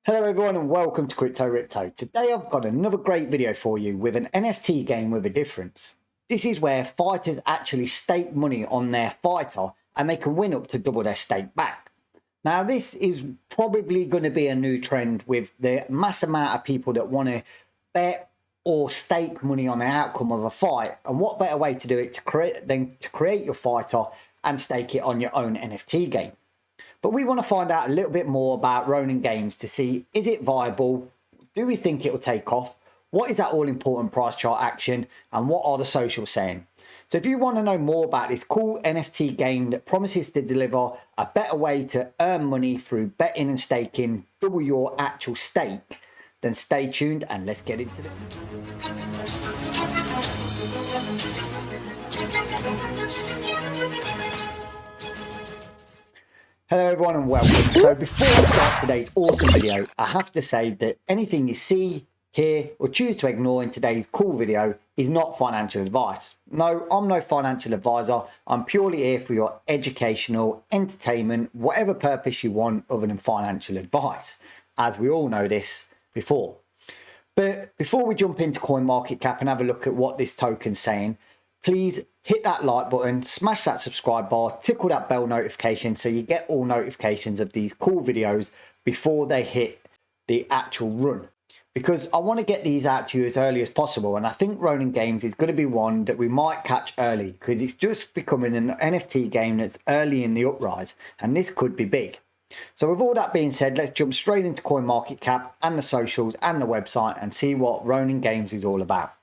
Hello everyone and welcome to Crypto Ripto. Today I've got another great video for you with an NFT game with a difference. This is where fighters actually stake money on their fighter and they can win up to double their stake back. Now this is probably going to be a new trend with the mass amount of people that want to bet or stake money on the outcome of a fight, and what better way to do it than to create your fighter and stake it on your own NFT game. But we want to find out a little bit more about Ronin Gamez to see, is it viable? Do we think it will take off? What is that all important price chart action? And what are the socials saying? So if you want to know more about this cool NFT game that promises to deliver a better way to earn money through betting and staking, double your actual stake, then stay tuned and let's get into it. Hello everyone and welcome. So before I start today's awesome video, I have to say that anything you see, hear or choose to ignore in today's cool video is not financial advice. No, I'm no financial advisor. I'm purely here for your educational, entertainment, whatever purpose you want other than financial advice, as we all know this before. But before we jump into CoinMarketCap and have a look at what this token's saying, please hit that like button, smash that subscribe bar, tickle that bell notification so you get all notifications of these cool videos before they hit the actual run. Because I want to get these out to you as early as possible, and I think Ronin Gamez is going to be one that we might catch early because it's just becoming an NFT game that's early in the uprise, and this could be big. So with all that being said, let's jump straight into CoinMarketCap and the socials and the website and see what Ronin Gamez is all about.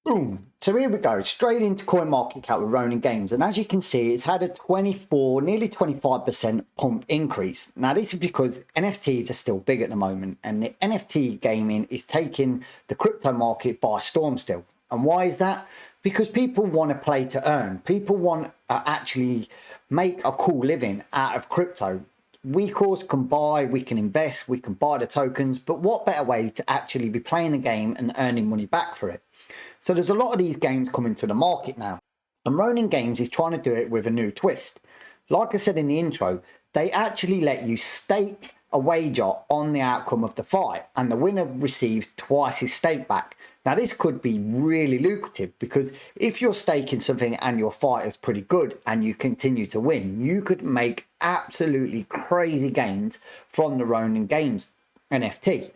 Boom. So here we go, straight into CoinMarketCap with Ronin Gamez, and as you can see, it's had a 24, nearly 25% pump increase. Now this is because NFTs are still big at the moment, and the NFT gaming is taking the crypto market by storm still. And why is that? Because people want to play to earn. People want to actually make a cool living out of crypto. We, of course, can buy, we can invest, we can buy the tokens, but what better way to actually be playing a game and earning money back for it? So there's a lot of these games coming to the market now, and Ronin Gamez is trying to do it with a new twist. Like I said in the intro, they actually let you stake a wager on the outcome of the fight, and the winner receives twice his stake back. Now this could be really lucrative because if you're staking something and your fight is pretty good and you continue to win, you could make absolutely crazy gains from the Ronin Gamez NFT.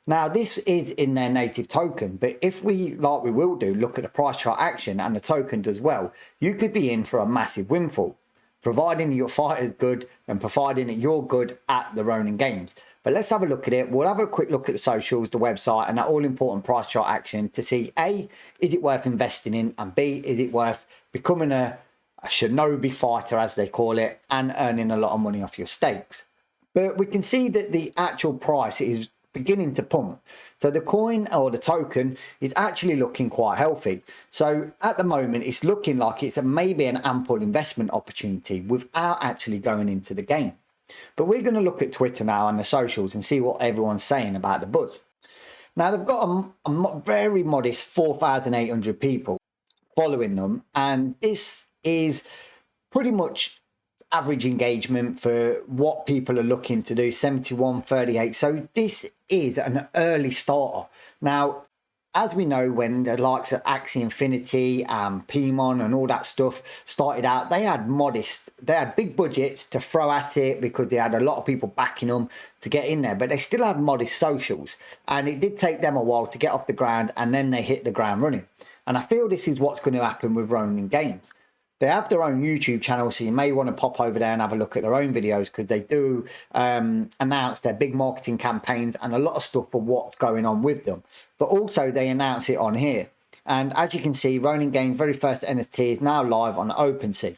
Now this is in their native token, but if we, like we will do, look at the price chart action and the token does well, you could be in for a massive windfall, providing your fight is good and providing that you're good at the Ronin Gamez. But let's have a look at it. We'll have a quick look at the socials, the website, and that all important price chart action to see A, is it worth investing in, and B, is it worth becoming a shinobi fighter, as they call it, and earning a lot of money off your stakes. But we can see that the actual price is beginning to pump. So the coin or the token is actually looking quite healthy. So at the moment, it's looking like it's maybe an ample investment opportunity without actually going into the game. But we're going to look at Twitter now and the socials and see what everyone's saying about the buzz. Now they've got a very modest 4,800 people following them, and this is pretty much average engagement for what people are looking to do, 71.38. So this is an early starter. Now, as we know, when the likes of Axie Infinity and Pimon and all that stuff started out, they had big budgets to throw at it because they had a lot of people backing them to get in there, but they still had modest socials, and it did take them a while to get off the ground, and then they hit the ground running. And I feel this is what's going to happen with Ronin Gamez. They have their own YouTube channel, so you may want to pop over there and have a look at their own videos because they do announce their big marketing campaigns and a lot of stuff for what's going on with them. But also they announce it on here. And as you can see, Ronin Gamez very first NFT is now live on OpenSea.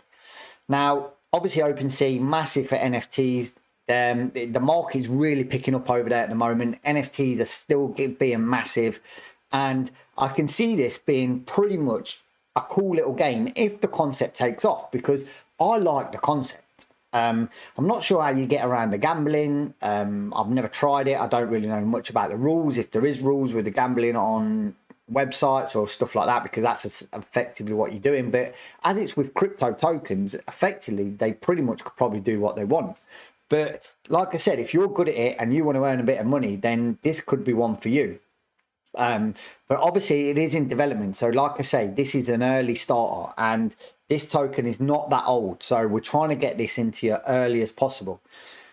Now, obviously OpenSea, massive for NFTs. The market is really picking up over there at the moment. NFTs are still being massive. And I can see this being pretty much a cool little game if the concept takes off, because I like the concept. I'm not sure how you get around the gambling. I've never tried it. I don't really know much about the rules, if there is rules with the gambling on websites or stuff like that, because that's effectively what you're doing. But as it's with crypto tokens, effectively they pretty much could probably do what they want. But like I said, if you're good at it and you want to earn a bit of money, then this could be one for you. But obviously it is in development. So like I say, this is an early starter and this token is not that old. So we're trying to get this into you early as possible.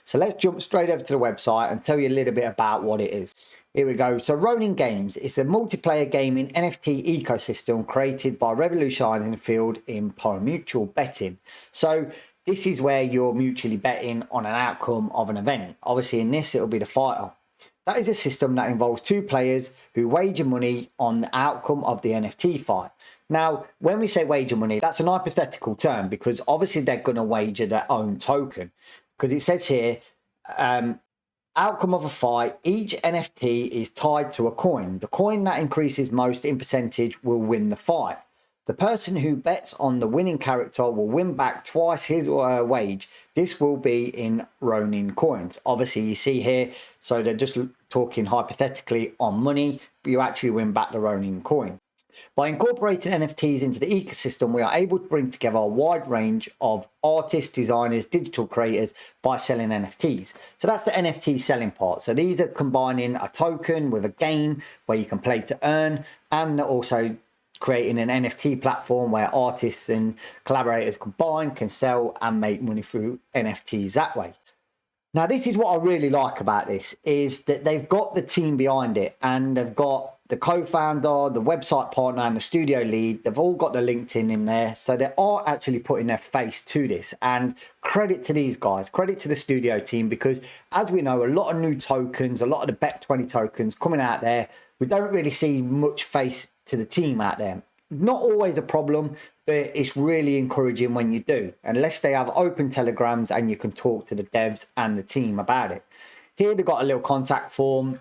So let's jump straight over to the website and tell you a little bit about what it is. Here we go. So Ronin Gamez is a multiplayer gaming NFT ecosystem created by revolutionizing the field in Parimutuel betting. So this is where you're mutually betting on an outcome of an event. Obviously in this, it'll be the fighter. That is a system that involves two players who wager money on the outcome of the NFT fight. Now, when we say wager money, that's an hypothetical term because obviously they're going to wager their own token. Because it says here, outcome of a fight, each NFT is tied to a coin. The coin that increases most in percentage will win the fight. The person who bets on the winning character will win back twice his wage. This will be in Ronin coins. Obviously, you see here, so they're just talking hypothetically on money, but you actually win back the Ronin coin. By incorporating NFTs into the ecosystem, we are able to bring together a wide range of artists, designers, digital creators by selling NFTs. So that's the NFT selling part. So these are combining a token with a game where you can play to earn, and also creating an NFT platform where artists and collaborators combine, can sell and make money through NFTs that way. Now, this is what I really like about this, is that they've got the team behind it and they've got the co-founder, the website partner and the studio lead. They've all got the LinkedIn in there. So they are actually putting their face to this, and credit to these guys, credit to the studio team, because as we know, a lot of new tokens, a lot of the Bet20 tokens coming out there, we don't really see much face to the team out there. Not always a problem, but it's really encouraging when you do, unless they have open telegrams and you can talk to the devs and the team about it. Here they've got a little contact form,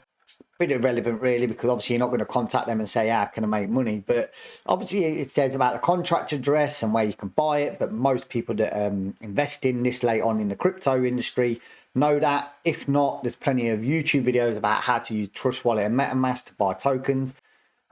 bit irrelevant really, because obviously you're not going to contact them and say, how can I make money? But obviously it says about the contract address and where you can buy it. But most people that invest in this late on in the crypto industry know that. If not, there's plenty of YouTube videos about how to use Trust Wallet and MetaMask to buy tokens.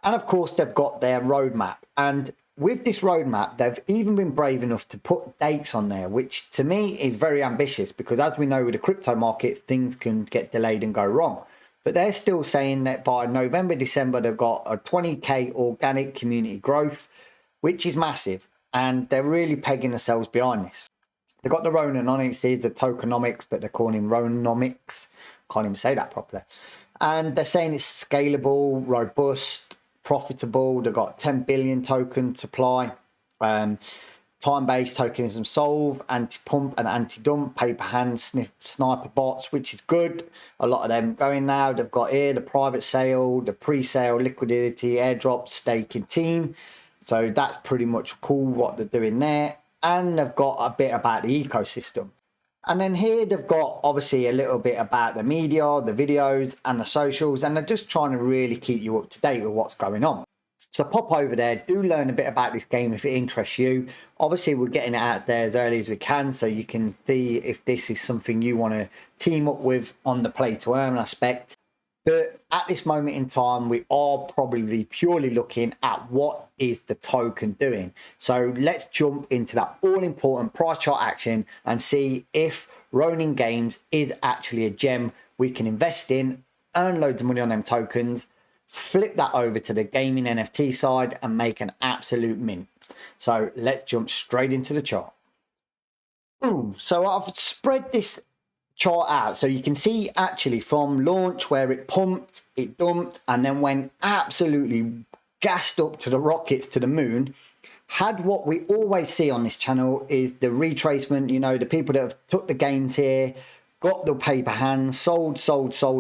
And of course, they've got their roadmap. And with this roadmap, they've even been brave enough to put dates on there, which to me is very ambitious, because as we know with the crypto market, things can get delayed and go wrong. But they're still saying that by November, December, they've got a 20K organic community growth, which is massive. And they're really pegging themselves behind this. They've got the Ronin on it. It's the tokenomics, but they're calling him Ronomics. Can't even say that properly. And they're saying it's scalable, robust, profitable. They've got 10 billion token supply, time-based tokenism solve, anti-pump and anti-dump, paper hand sniper bots, which is good. A lot of them going now. They've got here the private sale, the pre-sale, liquidity, airdrop, staking team. So that's pretty much cool what they're doing there. And they've got a bit about the ecosystem. And then here they've got obviously a little bit about the media, the videos and the socials, and they're just trying to really keep you up to date with what's going on. So pop over there, do learn a bit about this game if it interests you. Obviously we're getting it out there as early as we can, so you can see if this is something you want to team up with on the play to earn aspect. But at this moment in time, we are probably purely looking at what is the token doing. So let's jump into that all-important price chart action and see if Ronin Gamez is actually a gem we can invest in, earn loads of money on them tokens, flip that over to the gaming NFT side and make an absolute mint. So let's jump straight into the chart. Boom. So I've spread this chart out so you can see actually from launch where it pumped, it dumped, and then went absolutely gassed up to the rockets to the moon. Had what we always see on this channel is the retracement, you know, the people that have took the gains here, got the paper hands, sold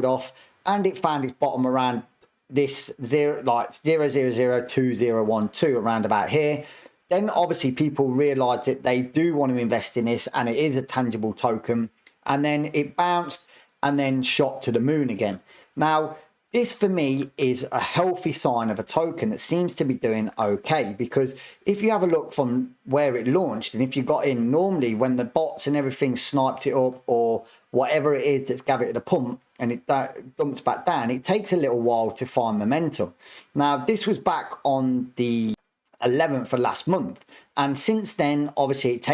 off, and it found its bottom around this 0.0002012 around about here. Then obviously people realized that they do want to invest in this and it is a tangible token. And then it bounced and then shot to the moon again. Now, this for me is a healthy sign of a token that seems to be doing okay, because if you have a look from where it launched, and if you got in normally when the bots and everything sniped it up or whatever it is that's gathered at the pump and it dumps back down, it takes a little while to find momentum. Now, this was back on the 11th of last month, and since then obviously it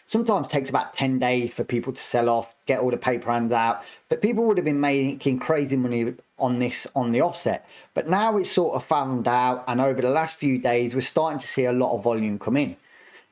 sometimes takes about 10 days for people to sell off, get all the paper hands out, but people would have been making crazy money on this on the offset. But now it's sort of found out, and over the last few days we're starting to see a lot of volume come in,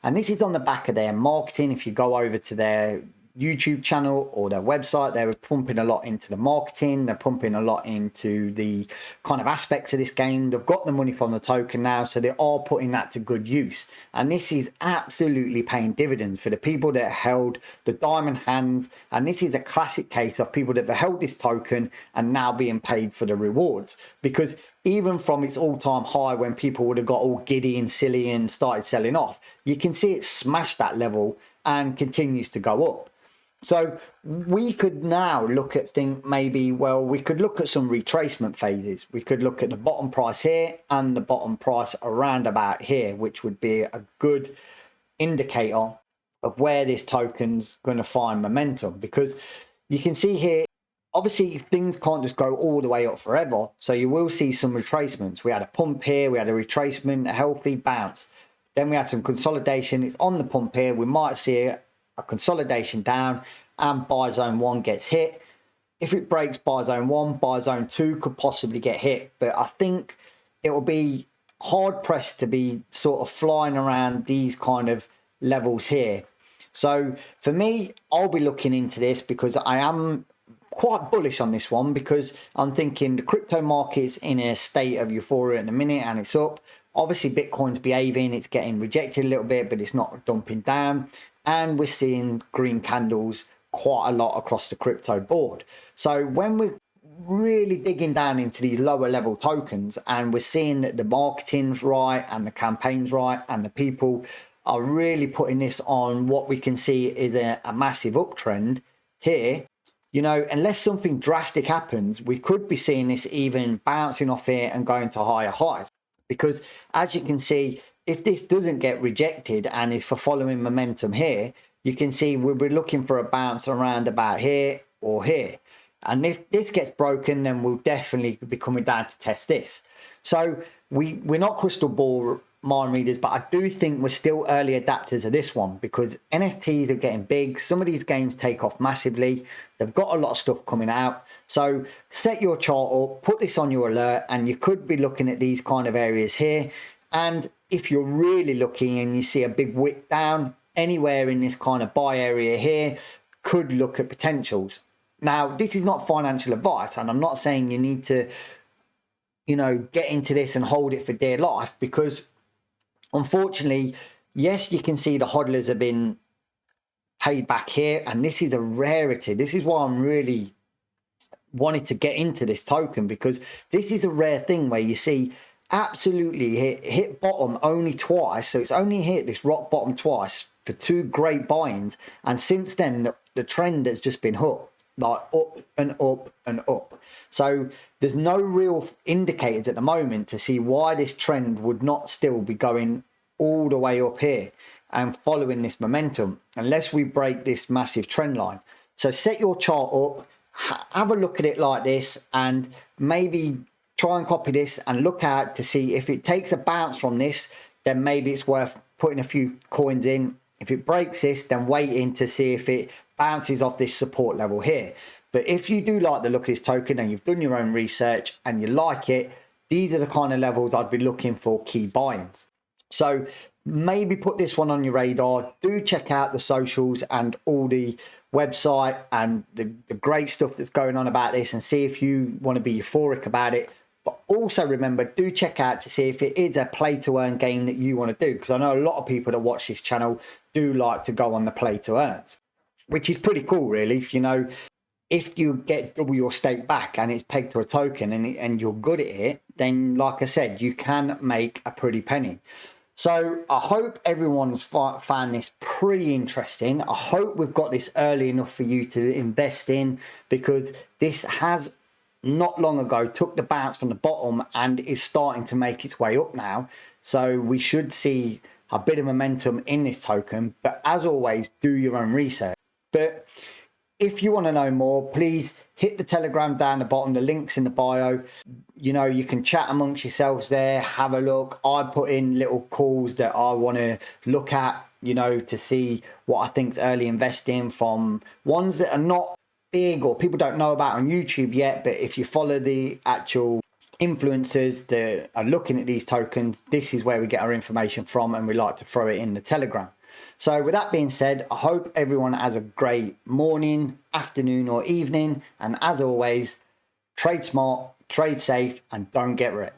and this is on the back of their marketing. If you go over to their YouTube channel or their website, they're pumping a lot into the marketing, they're pumping a lot into the kind of aspects of this game. They've got the money from the token now, so they are putting that to good use, and this is absolutely paying dividends for the people that held the diamond hands. And this is a classic case of people that have held this token and now being paid for the rewards, because even from its all-time high when people would have got all giddy and silly and started selling off, you can see it smashed that level and continues to go up. So we could now look at we could look at some retracement phases. We could look at the bottom price here and the bottom price around about here, which would be a good indicator of where this token's going to find momentum, because you can see here, obviously things can't just go all the way up forever. So you will see some retracements. We had a pump here, we had a retracement, a healthy bounce. Then we had some consolidation. It's on the pump here. We might see a consolidation down and buy zone 1 gets hit. If it breaks buy zone 1, buy zone 2 could possibly get hit, but I think it will be hard pressed to be sort of flying around these kind of levels here. So for me, I'll be looking into this because I am quite bullish on this one, because I'm thinking the crypto market's in a state of euphoria at the minute and it's up. Obviously Bitcoin's behaving, it's getting rejected a little bit, but it's not dumping down. And we're seeing green candles quite a lot across the crypto board. So when we're really digging down into these lower level tokens and we're seeing that the marketing's right and the campaign's right and the people are really putting this on what we can see is a massive uptrend here, you know, unless something drastic happens, we could be seeing this even bouncing off here and going to higher highs. Because as you can see, if this doesn't get rejected and is for following momentum here, you can see we'll be looking for a bounce around about here or here. And if this gets broken, then we'll definitely be coming down to test this. So we're not crystal ball mind readers, but I do think we're still early adapters of this one, because NFTs are getting big. Some of these games take off massively. They've got a lot of stuff coming out. So set your chart up, put this on your alert, and you could be looking at these kind of areas here. And if you're really looking and you see a big wick down anywhere in this kind of buy area here, could look at potentials. Now, this is not financial advice, and I'm not saying you need to, you know, get into this and hold it for dear life, because unfortunately, yes, you can see the hodlers have been paid back here, and this is a rarity. This is why I'm really wanted to get into this token, because this is a rare thing where you see absolutely hit bottom only twice. So it's only hit this rock bottom twice for 2 great buy-ins, and since then the trend has just been up, like up and up and up. So there's no real indicators at the moment to see why this trend would not still be going all the way up here and following this momentum, unless we break this massive trend line. So set your chart up, have a look at it like this, and maybe try and copy this and look out to see if it takes a bounce from this, then maybe it's worth putting a few coins in. If it breaks this, then waiting to see if it bounces off this support level here. But if you do like the look of this token and you've done your own research and you like it, these are the kind of levels I'd be looking for key buy-ins. So maybe put this one on your radar. Do check out the socials and all the website and the great stuff that's going on about this, and see if you want to be euphoric about it. But also remember, do check out to see if it is a play to earn game that you want to do, because I know a lot of people that watch this channel do like to go on the play to earns, which is pretty cool really. If you know, if you get double your stake back and it's pegged to a token and you're good at it, then like I said, you can make a pretty penny. So I hope everyone's found this pretty interesting. I hope we've got this early enough for you to invest in, because this has not long ago took the bounce from the bottom and is starting to make its way up now. So we should see a bit of momentum in this token, but as always, do your own research. But if you want to know more, please hit the Telegram down the bottom. The link's in the bio. You know, you can chat amongst yourselves there, have a look. I put in little calls that I want to look at you know, to see what I think's early investing from ones that are not big or people don't know about on YouTube yet. But if you follow the actual influencers that are looking at these tokens, this is where we get our information from, and we like to throw it in the Telegram. So with that being said, I hope everyone has a great morning, afternoon or evening. And as always, trade smart, trade safe, and don't get rich.